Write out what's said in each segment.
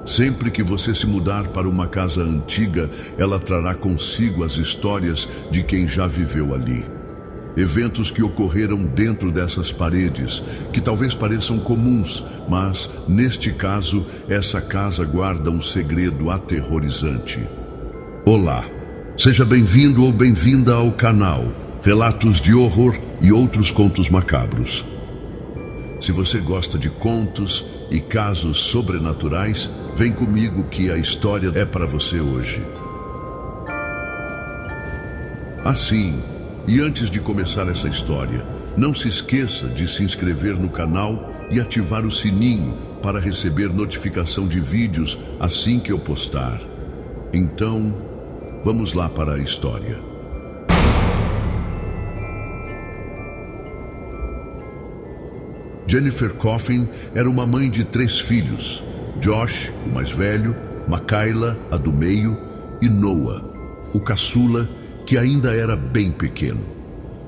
Sempre que você se mudar para uma casa antiga, ela trará consigo as histórias de quem já viveu ali. Eventos que ocorreram dentro dessas paredes, que talvez pareçam comuns, mas, neste caso, essa casa guarda um segredo aterrorizante. Olá, seja bem-vindo ou bem-vinda ao canal Relatos de Horror e Outros Contos Macabros. Se você gosta de contos e casos sobrenaturais, vem comigo que a história é para você hoje. Assim, e antes de começar essa história, não se esqueça de se inscrever no canal e ativar o sininho para receber notificação de vídeos assim que eu postar. Então, vamos lá para a história. Jennifer Coffin era uma mãe de 3 filhos: Josh, o mais velho, Makayla, a do meio, e Noah, o caçula, que ainda era bem pequeno.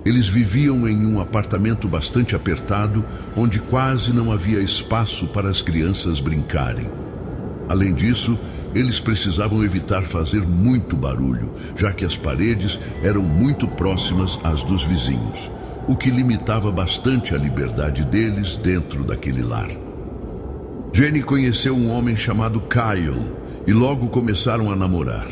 Eles viviam em um apartamento bastante apertado, onde quase não havia espaço para as crianças brincarem. Além disso, eles precisavam evitar fazer muito barulho, já que as paredes eram muito próximas às dos vizinhos, o que limitava bastante a liberdade deles dentro daquele lar. Jenny conheceu um homem chamado Kyle e logo começaram a namorar.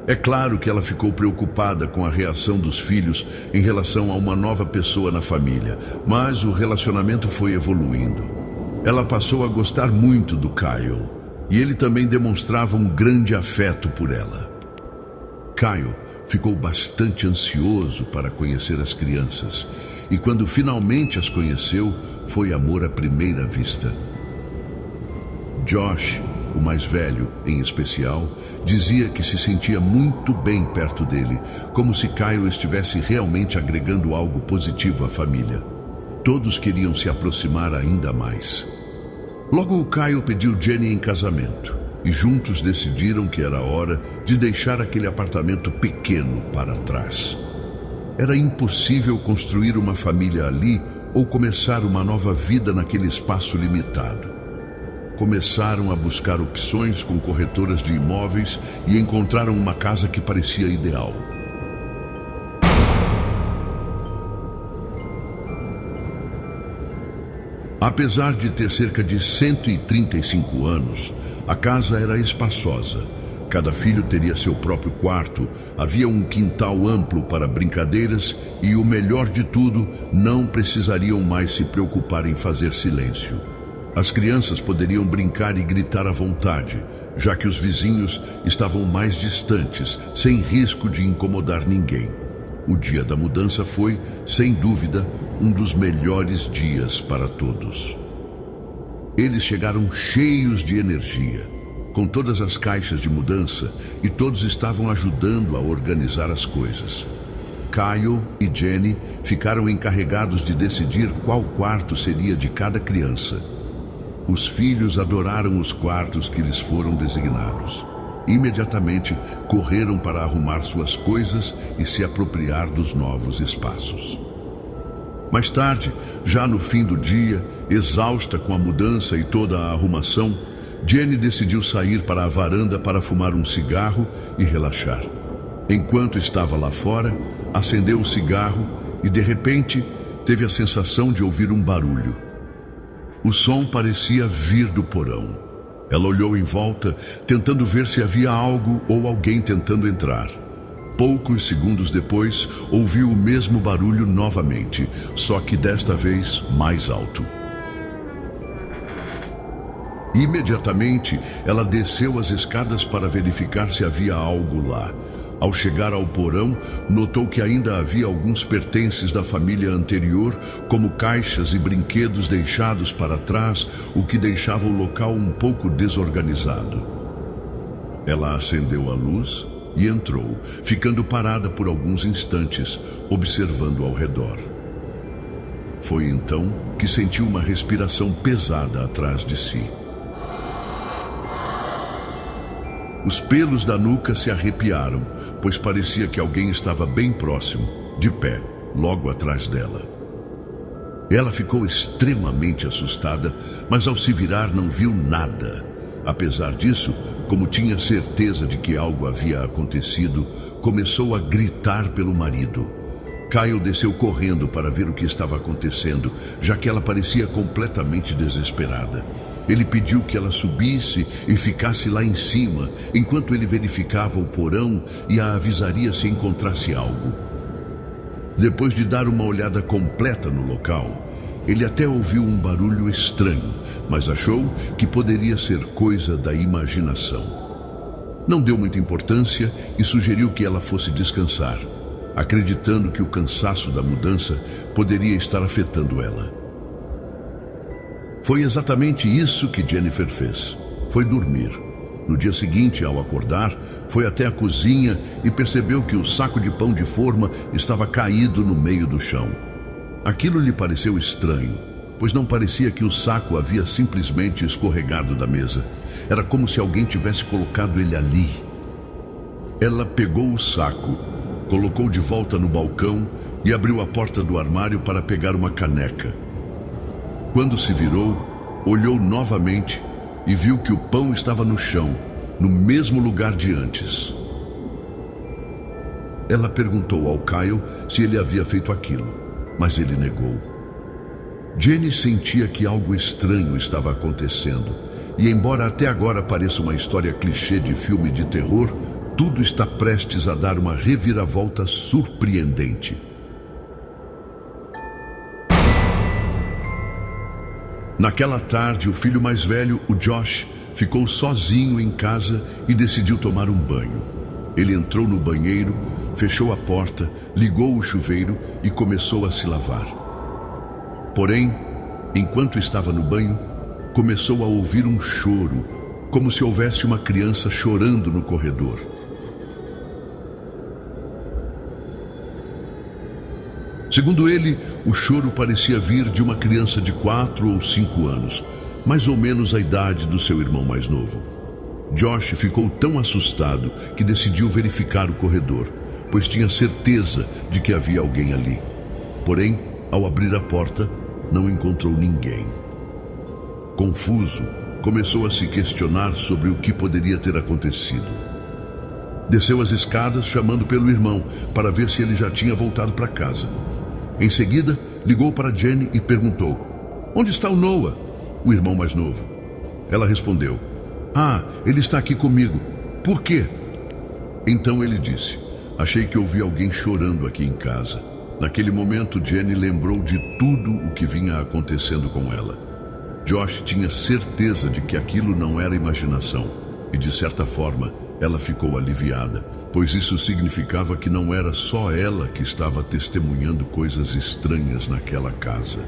É claro que ela ficou preocupada com a reação dos filhos em relação a uma nova pessoa na família, mas o relacionamento foi evoluindo. Ela passou a gostar muito do Kyle e ele também demonstrava um grande afeto por ela. Kyle ficou bastante ansioso para conhecer as crianças e quando finalmente as conheceu, foi amor à primeira vista. Josh, o mais velho, em especial, dizia que se sentia muito bem perto dele, como se Kyle estivesse realmente agregando algo positivo à família. Todos queriam se aproximar ainda mais. Logo o Kyle pediu Jenny em casamento, e juntos decidiram que era hora de deixar aquele apartamento pequeno para trás. Era impossível construir uma família ali ou começar uma nova vida naquele espaço limitado. Começaram a buscar opções com corretoras de imóveis e encontraram uma casa que parecia ideal. Apesar de ter cerca de 135 anos, a casa era espaçosa. Cada filho teria seu próprio quarto, havia um quintal amplo para brincadeiras e, o melhor de tudo, não precisariam mais se preocupar em fazer silêncio. As crianças poderiam brincar e gritar à vontade, já que os vizinhos estavam mais distantes, sem risco de incomodar ninguém. O dia da mudança foi, sem dúvida, um dos melhores dias para todos. Eles chegaram cheios de energia, com todas as caixas de mudança, e todos estavam ajudando a organizar as coisas. Kyle e Jenny ficaram encarregados de decidir qual quarto seria de cada criança. Os filhos adoraram os quartos que lhes foram designados. Imediatamente correram para arrumar suas coisas e se apropriar dos novos espaços. Mais tarde, já no fim do dia, exausta com a mudança e toda a arrumação, Jenny decidiu sair para a varanda para fumar um cigarro e relaxar. Enquanto estava lá fora, acendeu o cigarro e, de repente, teve a sensação de ouvir um barulho. O som parecia vir do porão. Ela olhou em volta, tentando ver se havia algo ou alguém tentando entrar. Poucos segundos depois, ouviu o mesmo barulho novamente, só que desta vez mais alto. Imediatamente, ela desceu as escadas para verificar se havia algo lá. Ao chegar ao porão, notou que ainda havia alguns pertences da família anterior, como caixas e brinquedos deixados para trás, o que deixava o local um pouco desorganizado. Ela acendeu a luz e entrou, ficando parada por alguns instantes, observando ao redor. Foi então que sentiu uma respiração pesada atrás de si. Os pelos da nuca se arrepiaram, pois parecia que alguém estava bem próximo, de pé, logo atrás dela. Ela ficou extremamente assustada, mas ao se virar não viu nada. Apesar disso, como tinha certeza de que algo havia acontecido, começou a gritar pelo marido. Kyle desceu correndo para ver o que estava acontecendo, já que ela parecia completamente desesperada. Ele pediu que ela subisse e ficasse lá em cima, enquanto ele verificava o porão e a avisaria se encontrasse algo. Depois de dar uma olhada completa no local, ele até ouviu um barulho estranho, mas achou que poderia ser coisa da imaginação. Não deu muita importância e sugeriu que ela fosse descansar, acreditando que o cansaço da mudança poderia estar afetando ela. Foi exatamente isso que Jennifer fez. Foi dormir. No dia seguinte, ao acordar, foi até a cozinha e percebeu que o saco de pão de forma estava caído no meio do chão. Aquilo lhe pareceu estranho, pois não parecia que o saco havia simplesmente escorregado da mesa. Era como se alguém tivesse colocado ele ali. Ela pegou o saco, colocou de volta no balcão e abriu a porta do armário para pegar uma caneca. Quando se virou, olhou novamente e viu que o pão estava no chão, no mesmo lugar de antes. Ela perguntou ao Kyle se ele havia feito aquilo, mas ele negou. Jenny sentia que algo estranho estava acontecendo, e embora até agora pareça uma história clichê de filme de terror, tudo está prestes a dar uma reviravolta surpreendente. Naquela tarde, o filho mais velho, o Josh, ficou sozinho em casa e decidiu tomar um banho. Ele entrou no banheiro, fechou a porta, ligou o chuveiro e começou a se lavar. Porém, enquanto estava no banho, começou a ouvir um choro, como se houvesse uma criança chorando no corredor. Segundo ele, o choro parecia vir de uma criança de 4 ou 5 anos, mais ou menos a idade do seu irmão mais novo. Josh ficou tão assustado que decidiu verificar o corredor, pois tinha certeza de que havia alguém ali. Porém, ao abrir a porta, não encontrou ninguém. Confuso, começou a se questionar sobre o que poderia ter acontecido. Desceu as escadas chamando pelo irmão para ver se ele já tinha voltado para casa. Em seguida, ligou para Jenny e perguntou: "Onde está o Noah?", o irmão mais novo. Ela respondeu: "Ah, ele está aqui comigo. Por quê?" Então ele disse: "Achei que ouvi alguém chorando aqui em casa." Naquele momento, Jenny lembrou de tudo o que vinha acontecendo com ela. Josh tinha certeza de que aquilo não era imaginação, e de certa forma, ela ficou aliviada, pois isso significava que não era só ela que estava testemunhando coisas estranhas naquela casa.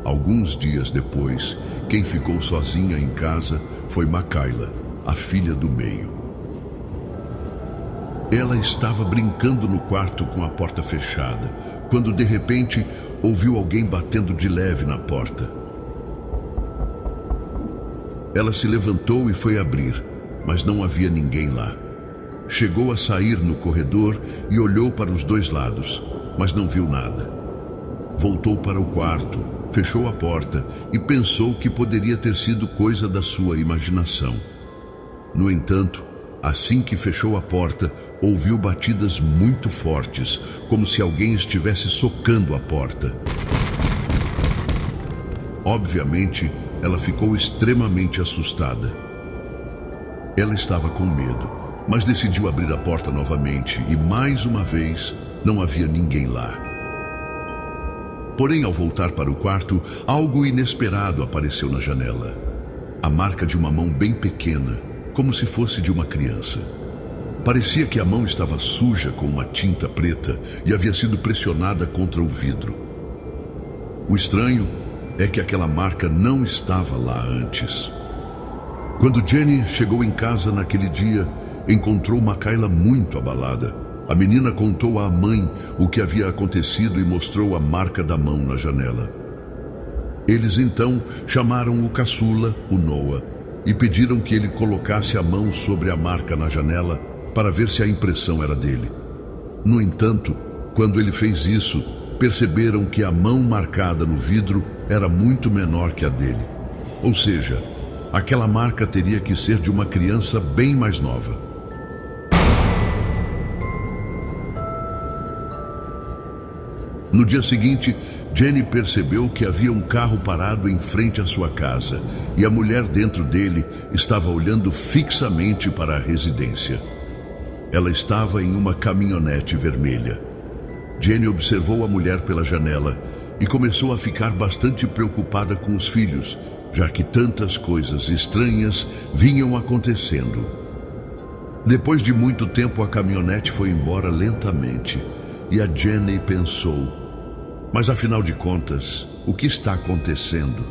Alguns dias depois, quem ficou sozinha em casa foi Makayla, a filha do meio. Ela estava brincando no quarto com a porta fechada, quando de repente ouviu alguém batendo de leve na porta. Ela se levantou e foi abrir, mas não havia ninguém lá. Chegou a sair no corredor e olhou para os dois lados, mas não viu nada. Voltou para o quarto, fechou a porta e pensou que poderia ter sido coisa da sua imaginação. No entanto, assim que fechou a porta, ouviu batidas muito fortes, como se alguém estivesse socando a porta. Obviamente, ela ficou extremamente assustada. Ela estava com medo, mas decidiu abrir a porta novamente e, mais uma vez, não havia ninguém lá. Porém, ao voltar para o quarto, algo inesperado apareceu na janela. A marca de uma mão bem pequena, como se fosse de uma criança. Parecia que a mão estava suja com uma tinta preta e havia sido pressionada contra o vidro. O estranho é que aquela marca não estava lá antes. Quando Jenny chegou em casa naquele dia, encontrou Makayla muito abalada. A menina contou à mãe o que havia acontecido e mostrou a marca da mão na janela. Eles então chamaram o caçula, o Noah, e pediram que ele colocasse a mão sobre a marca na janela para ver se a impressão era dele. No entanto, quando ele fez isso, perceberam que a mão marcada no vidro era muito menor que a dele. Ou seja, aquela marca teria que ser de uma criança bem mais nova. No dia seguinte, Jenny percebeu que havia um carro parado em frente à sua casa e a mulher dentro dele estava olhando fixamente para a residência. Ela estava em uma caminhonete vermelha. Jenny observou a mulher pela janela e começou a ficar bastante preocupada com os filhos, já que tantas coisas estranhas vinham acontecendo. Depois de muito tempo, a caminhonete foi embora lentamente e a Jenny pensou: mas afinal de contas, o que está acontecendo?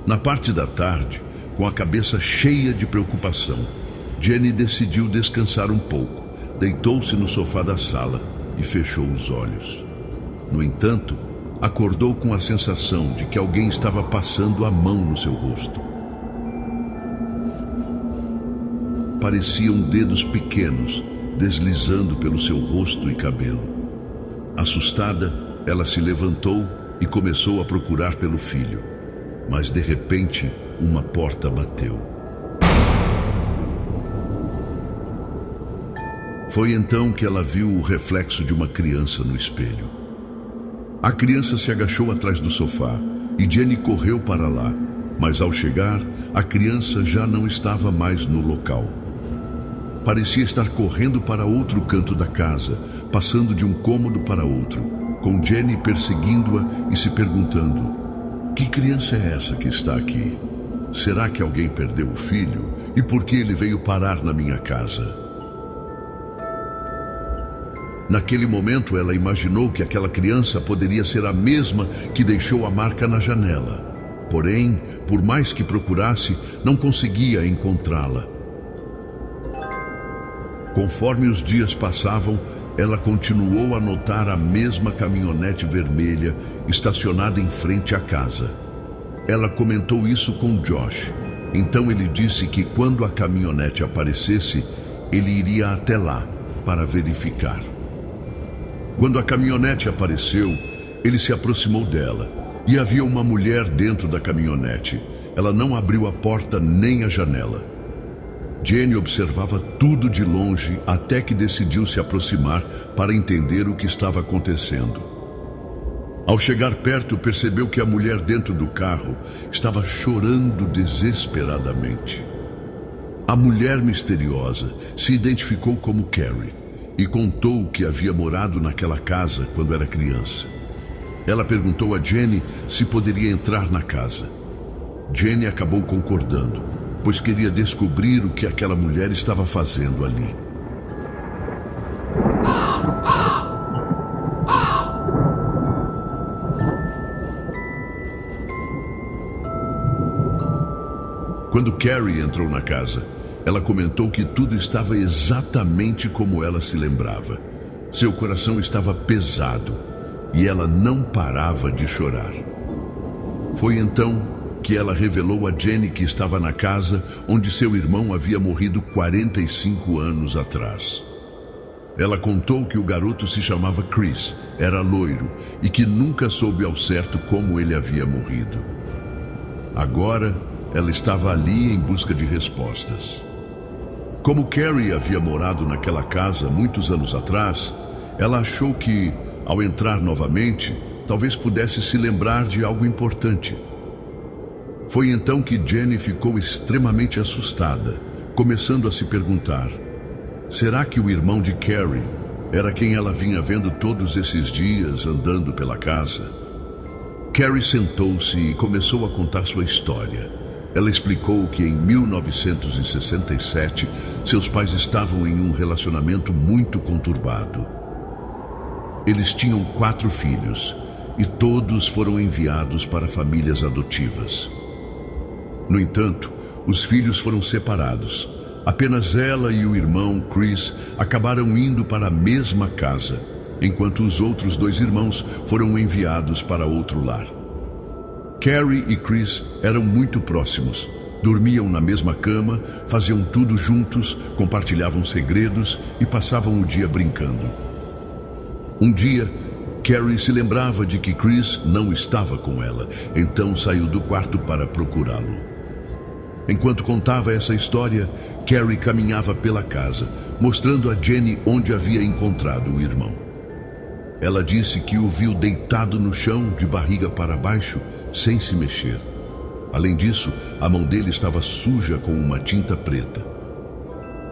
Na parte da tarde, com a cabeça cheia de preocupação, Jenny decidiu descansar um pouco, deitou-se no sofá da sala e fechou os olhos. No entanto, acordou com a sensação de que alguém estava passando a mão no seu rosto. Pareciam dedos pequenos deslizando pelo seu rosto e cabelo. Assustada, ela se levantou e começou a procurar pelo filho, mas de repente uma porta bateu. Foi então que ela viu o reflexo de uma criança no espelho. A criança se agachou atrás do sofá e Jenny correu para lá, mas ao chegar, a criança já não estava mais no local. Parecia estar correndo para outro canto da casa, passando de um cômodo para outro, com Jenny perseguindo-a e se perguntando: que criança é essa que está aqui? Será que alguém perdeu o filho? E por que ele veio parar na minha casa? Naquele momento, ela imaginou que aquela criança poderia ser a mesma que deixou a marca na janela. Porém, por mais que procurasse, não conseguia encontrá-la. Conforme os dias passavam, ela continuou a notar a mesma caminhonete vermelha estacionada em frente à casa. Ela comentou isso com Josh. Então ele disse que quando a caminhonete aparecesse, ele iria até lá para verificar. Quando a caminhonete apareceu, ele se aproximou dela e havia uma mulher dentro da caminhonete. Ela não abriu a porta nem a janela. Jenny observava tudo de longe até que decidiu se aproximar para entender o que estava acontecendo. Ao chegar perto, percebeu que a mulher dentro do carro estava chorando desesperadamente. A mulher misteriosa se identificou como Carrie e contou que havia morado naquela casa quando era criança. Ela perguntou a Jenny se poderia entrar na casa. Jenny acabou concordando, pois queria descobrir o que aquela mulher estava fazendo ali. Quando Carrie entrou na casa, ela comentou que tudo estava exatamente como ela se lembrava. Seu coração estava pesado e ela não parava de chorar. Foi então que ela revelou a Jenny que estava na casa onde seu irmão havia morrido 45 anos atrás. Ela contou que o garoto se chamava Chris, era loiro e que nunca soube ao certo como ele havia morrido. Agora, ela estava ali em busca de respostas. Como Carrie havia morado naquela casa muitos anos atrás, ela achou que, ao entrar novamente, talvez pudesse se lembrar de algo importante. Foi então que Jenny ficou extremamente assustada, começando a se perguntar: será que o irmão de Carrie era quem ela vinha vendo todos esses dias andando pela casa? Carrie sentou-se e começou a contar sua história. Ela explicou que em 1967, seus pais estavam em um relacionamento muito conturbado. Eles tinham 4 filhos e todos foram enviados para famílias adotivas. No entanto, os filhos foram separados. Apenas ela e o irmão, Chris, acabaram indo para a mesma casa, enquanto os outros 2 irmãos foram enviados para outro lar. Carrie e Chris eram muito próximos, dormiam na mesma cama, faziam tudo juntos, compartilhavam segredos e passavam o dia brincando. Um dia, Carrie se lembrava de que Chris não estava com ela, então saiu do quarto para procurá-lo. Enquanto contava essa história, Carrie caminhava pela casa, mostrando a Jenny onde havia encontrado o irmão. Ela disse que o viu deitado no chão, de barriga para baixo, sem se mexer. Além disso, a mão dele estava suja com uma tinta preta.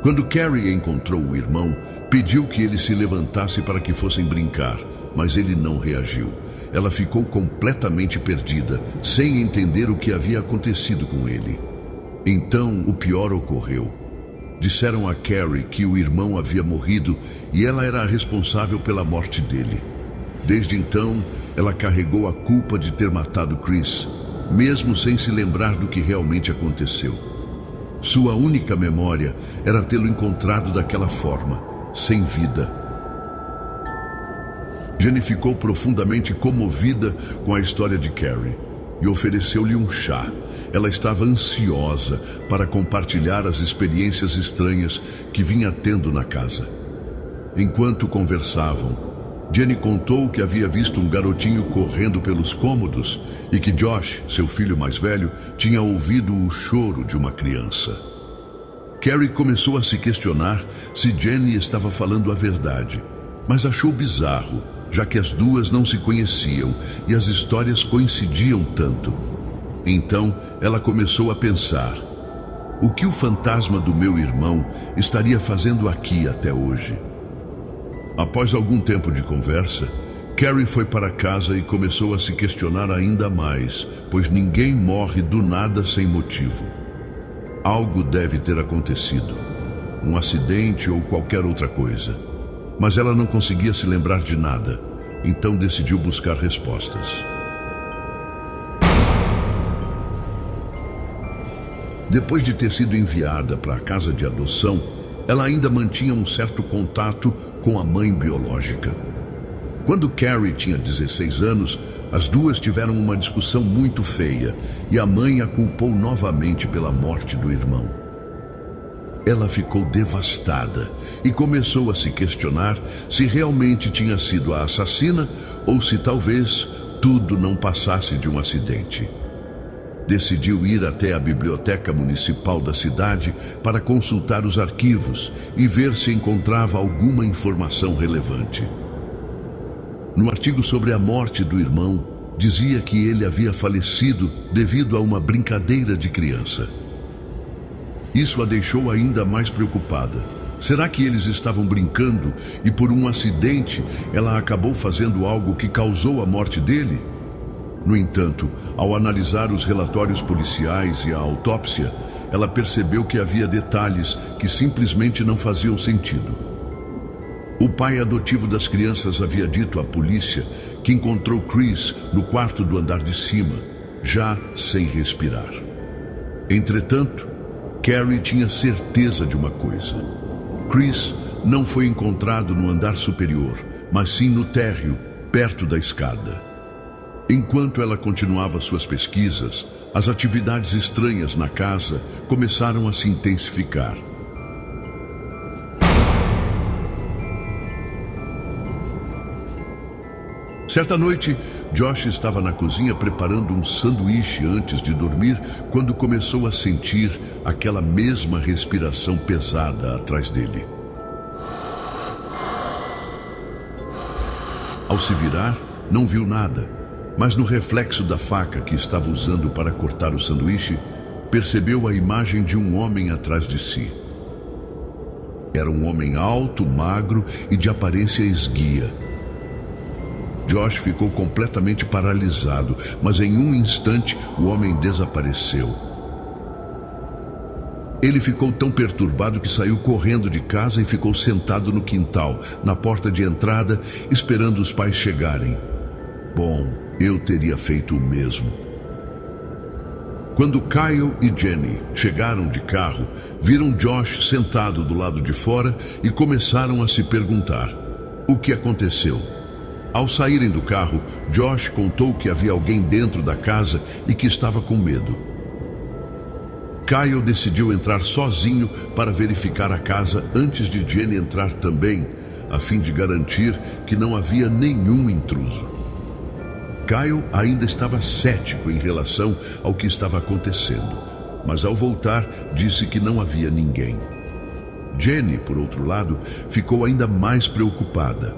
Quando Carrie encontrou o irmão, pediu que ele se levantasse para que fossem brincar, mas ele não reagiu. Ela ficou completamente perdida, sem entender o que havia acontecido com ele. Então, o pior ocorreu. Disseram a Carrie que o irmão havia morrido e ela era a responsável pela morte dele. Desde então, ela carregou a culpa de ter matado Chris, mesmo sem se lembrar do que realmente aconteceu. Sua única memória era tê-lo encontrado daquela forma, sem vida. Jenny ficou profundamente comovida com a história de Carrie e ofereceu-lhe um chá. Ela estava ansiosa para compartilhar as experiências estranhas que vinha tendo na casa. Enquanto conversavam, Jenny contou que havia visto um garotinho correndo pelos cômodos e que Josh, seu filho mais velho, tinha ouvido o choro de uma criança. Carrie começou a se questionar se Jenny estava falando a verdade, mas achou bizarro, já que as duas não se conheciam e as histórias coincidiam tanto. Então, ela começou a pensar: o que o fantasma do meu irmão estaria fazendo aqui até hoje? Após algum tempo de conversa, Carrie foi para casa e começou a se questionar ainda mais, pois ninguém morre do nada sem motivo. Algo deve ter acontecido, um acidente ou qualquer outra coisa. Mas ela não conseguia se lembrar de nada, então decidiu buscar respostas. Depois de ter sido enviada para a casa de adoção, ela ainda mantinha um certo contato com a mãe biológica. Quando Carrie tinha 16 anos, as duas tiveram uma discussão muito feia e a mãe a culpou novamente pela morte do irmão. Ela ficou devastada e começou a se questionar se realmente tinha sido a assassina ou se talvez tudo não passasse de um acidente. Decidiu ir até a biblioteca municipal da cidade para consultar os arquivos e ver se encontrava alguma informação relevante. No artigo sobre a morte do irmão, dizia que ele havia falecido devido a uma brincadeira de criança. Isso a deixou ainda mais preocupada. Será que eles estavam brincando e por um acidente ela acabou fazendo algo que causou a morte dele? No entanto, ao analisar os relatórios policiais e a autópsia, ela percebeu que havia detalhes que simplesmente não faziam sentido. O pai adotivo das crianças havia dito à polícia que encontrou Chris no quarto do andar de cima, já sem respirar. Entretanto, Carrie tinha certeza de uma coisa. Chris não foi encontrado no andar superior, mas sim no térreo, perto da escada. Enquanto ela continuava suas pesquisas, as atividades estranhas na casa começaram a se intensificar. Certa noite, Josh estava na cozinha preparando um sanduíche antes de dormir quando começou a sentir aquela mesma respiração pesada atrás dele. Ao se virar, não viu nada, mas no reflexo da faca que estava usando para cortar o sanduíche, percebeu a imagem de um homem atrás de si. Era um homem alto, magro e de aparência esguia. Josh ficou completamente paralisado, mas em um instante o homem desapareceu. Ele ficou tão perturbado que saiu correndo de casa e ficou sentado no quintal, na porta de entrada, esperando os pais chegarem. Bom, eu teria feito o mesmo. Quando Kyle e Jenny chegaram de carro, viram Josh sentado do lado de fora e começaram a se perguntar: o que aconteceu? Ao saírem do carro, Josh contou que havia alguém dentro da casa e que estava com medo. Kyle decidiu entrar sozinho para verificar a casa antes de Jenny entrar também, a fim de garantir que não havia nenhum intruso. Kyle ainda estava cético em relação ao que estava acontecendo, mas ao voltar disse que não havia ninguém. Jenny, por outro lado, ficou ainda mais preocupada,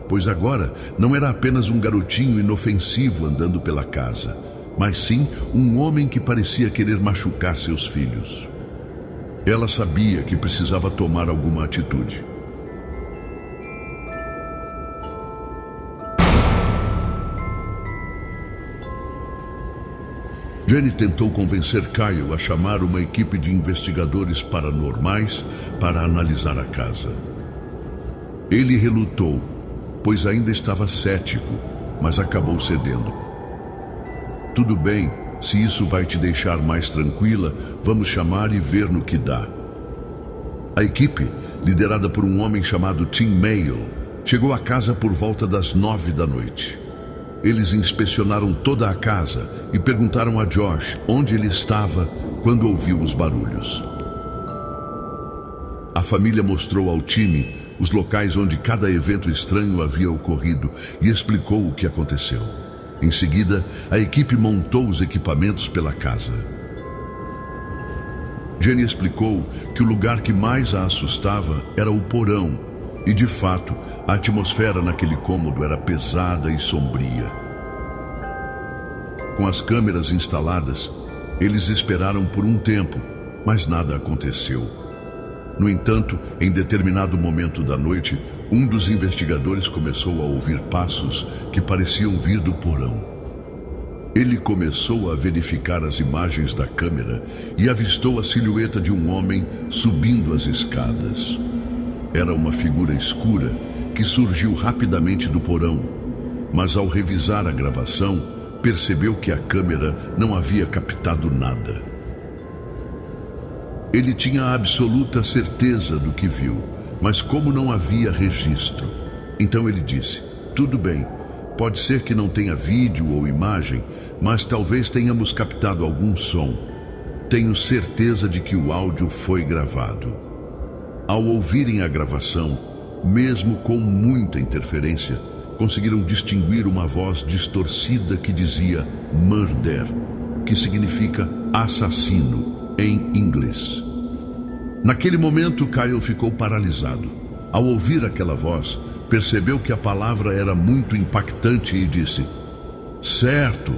pois agora não era apenas um garotinho inofensivo andando pela casa, mas sim um homem que parecia querer machucar seus filhos. Ela sabia que precisava tomar alguma atitude. Jenny tentou convencer Kyle a chamar uma equipe de investigadores paranormais para analisar a casa. Ele relutou, pois ainda estava cético, mas acabou cedendo. Tudo bem, se isso vai te deixar mais tranquila, vamos chamar e ver no que dá. A equipe, liderada por um homem chamado Tim Mayo, chegou à casa por volta das 9 da noite. Eles inspecionaram toda a casa e perguntaram a Josh onde ele estava quando ouviu os barulhos. A família mostrou ao time os locais onde cada evento estranho havia ocorrido e explicou o que aconteceu. Em seguida, a equipe montou os equipamentos pela casa. Jenny explicou que o lugar que mais a assustava era o porão, e de fato, a atmosfera naquele cômodo era pesada e sombria. Com as câmeras instaladas, eles esperaram por um tempo, mas nada aconteceu. No entanto, em determinado momento da noite, um dos investigadores começou a ouvir passos que pareciam vir do porão. Ele começou a verificar as imagens da câmera e avistou a silhueta de um homem subindo as escadas. Era uma figura escura que surgiu rapidamente do porão, mas ao revisar a gravação, percebeu que a câmera não havia captado nada. Ele tinha absoluta certeza do que viu, mas como não havia registro, então ele disse: tudo bem, pode ser que não tenha vídeo ou imagem, mas talvez tenhamos captado algum som. Tenho certeza de que o áudio foi gravado. Ao ouvirem a gravação, mesmo com muita interferência, conseguiram distinguir uma voz distorcida que dizia murder, que significa assassino em inglês. Naquele momento, Kyle ficou paralisado. Ao ouvir aquela voz, percebeu que a palavra era muito impactante e disse: certo,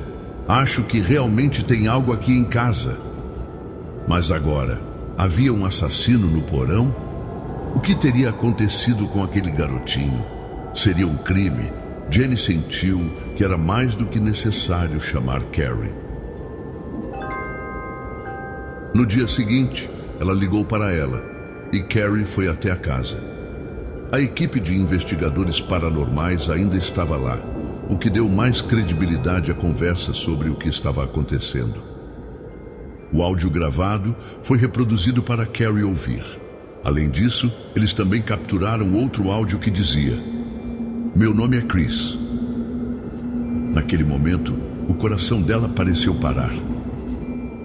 acho que realmente tem algo aqui em casa. Mas agora, havia um assassino no porão? O que teria acontecido com aquele garotinho? Seria um crime? Jenny sentiu que era mais do que necessário chamar Carrie. No dia seguinte, ela ligou para ela e Carrie foi até a casa. A equipe de investigadores paranormais ainda estava lá, o que deu mais credibilidade à conversa sobre o que estava acontecendo. O áudio gravado foi reproduzido para Carrie ouvir. Além disso, eles também capturaram outro áudio que dizia: meu nome é Chris. Naquele momento, o coração dela pareceu parar.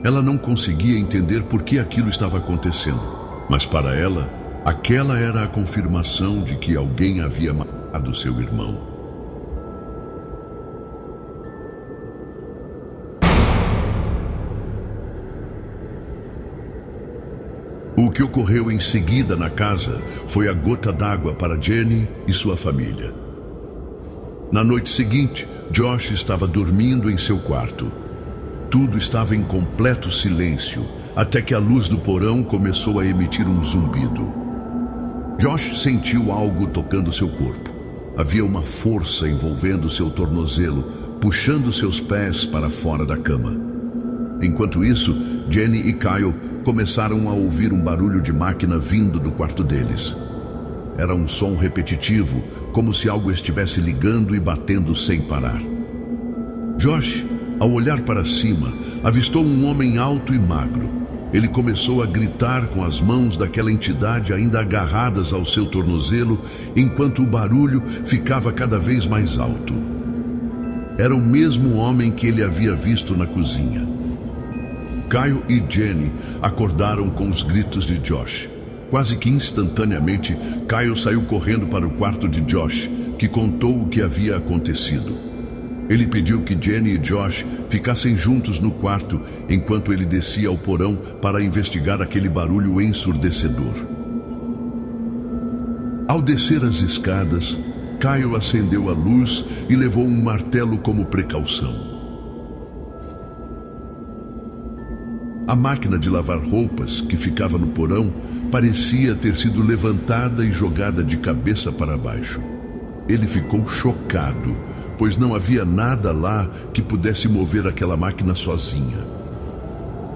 Ela não conseguia entender por que aquilo estava acontecendo, mas para ela, aquela era a confirmação de que alguém havia matado seu irmão. O que ocorreu em seguida na casa foi a gota d'água para Jenny e sua família. Na noite seguinte, Josh estava dormindo em seu quarto. Tudo estava em completo silêncio, até que a luz do porão começou a emitir um zumbido. Josh sentiu algo tocando seu corpo. Havia uma força envolvendo seu tornozelo, puxando seus pés para fora da cama. Enquanto isso, Jenny e Kyle começaram a ouvir um barulho de máquina vindo do quarto deles. Era um som repetitivo, como se algo estivesse ligando e batendo sem parar. Josh, ao olhar para cima, avistou um homem alto e magro. Ele começou a gritar com as mãos daquela entidade ainda agarradas ao seu tornozelo, enquanto o barulho ficava cada vez mais alto. Era o mesmo homem que ele havia visto na cozinha. Kyle e Jenny acordaram com os gritos de Josh. Quase que instantaneamente, Kyle saiu correndo para o quarto de Josh, que contou o que havia acontecido. Ele pediu que Jenny e Josh ficassem juntos no quarto enquanto ele descia ao porão para investigar aquele barulho ensurdecedor. Ao descer as escadas, Kyle acendeu a luz e levou um martelo como precaução. A máquina de lavar roupas, que ficava no porão, parecia ter sido levantada e jogada de cabeça para baixo. Ele ficou chocado, pois não havia nada lá que pudesse mover aquela máquina sozinha.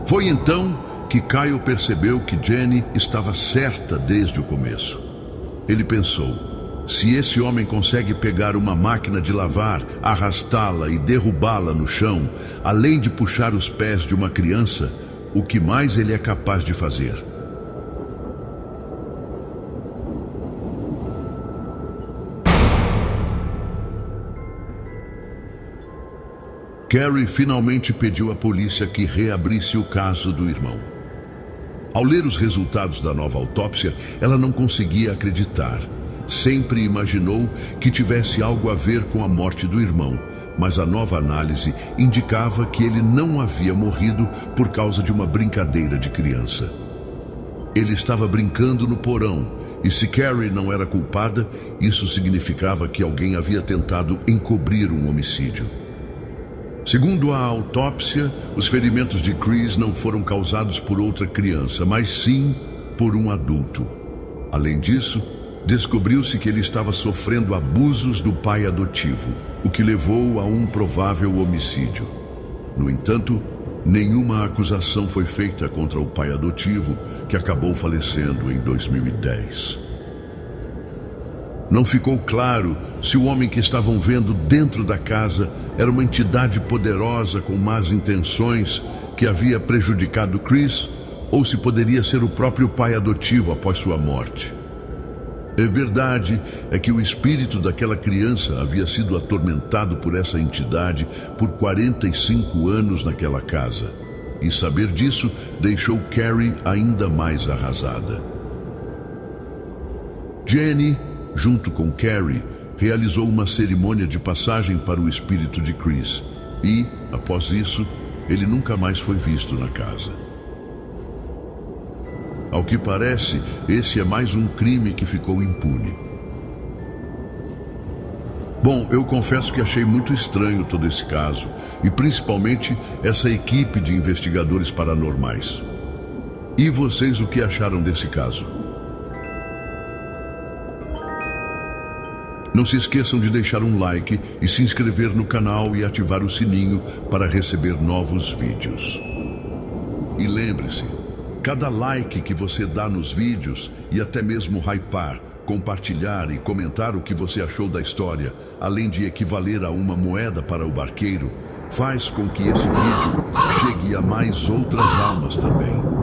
Foi então que Kyle percebeu que Jenny estava certa desde o começo. Ele pensou: se esse homem consegue pegar uma máquina de lavar, arrastá-la e derrubá-la no chão, além de puxar os pés de uma criança, o que mais ele é capaz de fazer? Carrie finalmente pediu à polícia que reabrisse o caso do irmão. Ao ler os resultados da nova autópsia, ela não conseguia acreditar. Sempre imaginou que tivesse algo a ver com a morte do irmão, mas a nova análise indicava que ele não havia morrido por causa de uma brincadeira de criança. Ele estava brincando no porão, e se Carrie não era culpada, isso significava que alguém havia tentado encobrir um homicídio. Segundo a autópsia, os ferimentos de Chris não foram causados por outra criança, mas sim por um adulto. Além disso, descobriu-se que ele estava sofrendo abusos do pai adotivo, o que levou a um provável homicídio. No entanto, nenhuma acusação foi feita contra o pai adotivo, que acabou falecendo em 2010. Não ficou claro se o homem que estavam vendo dentro da casa era uma entidade poderosa com más intenções que havia prejudicado Chris, ou se poderia ser o próprio pai adotivo após sua morte. A verdade é que o espírito daquela criança havia sido atormentado por essa entidade por 45 anos naquela casa. E saber disso deixou Carrie ainda mais arrasada. Jenny, junto com Carrie, realizou uma cerimônia de passagem para o espírito de Chris. E, após isso, ele nunca mais foi visto na casa. Ao que parece, esse é mais um crime que ficou impune. Bom, eu confesso que achei muito estranho todo esse caso, e principalmente essa equipe de investigadores paranormais. E vocês, o que acharam desse caso? Não se esqueçam de deixar um like e se inscrever no canal e ativar o sininho para receber novos vídeos. E lembre-se, cada like que você dá nos vídeos e até mesmo hypar, compartilhar e comentar o que você achou da história, além de equivaler a uma moeda para o barqueiro, faz com que esse vídeo chegue a mais outras almas também.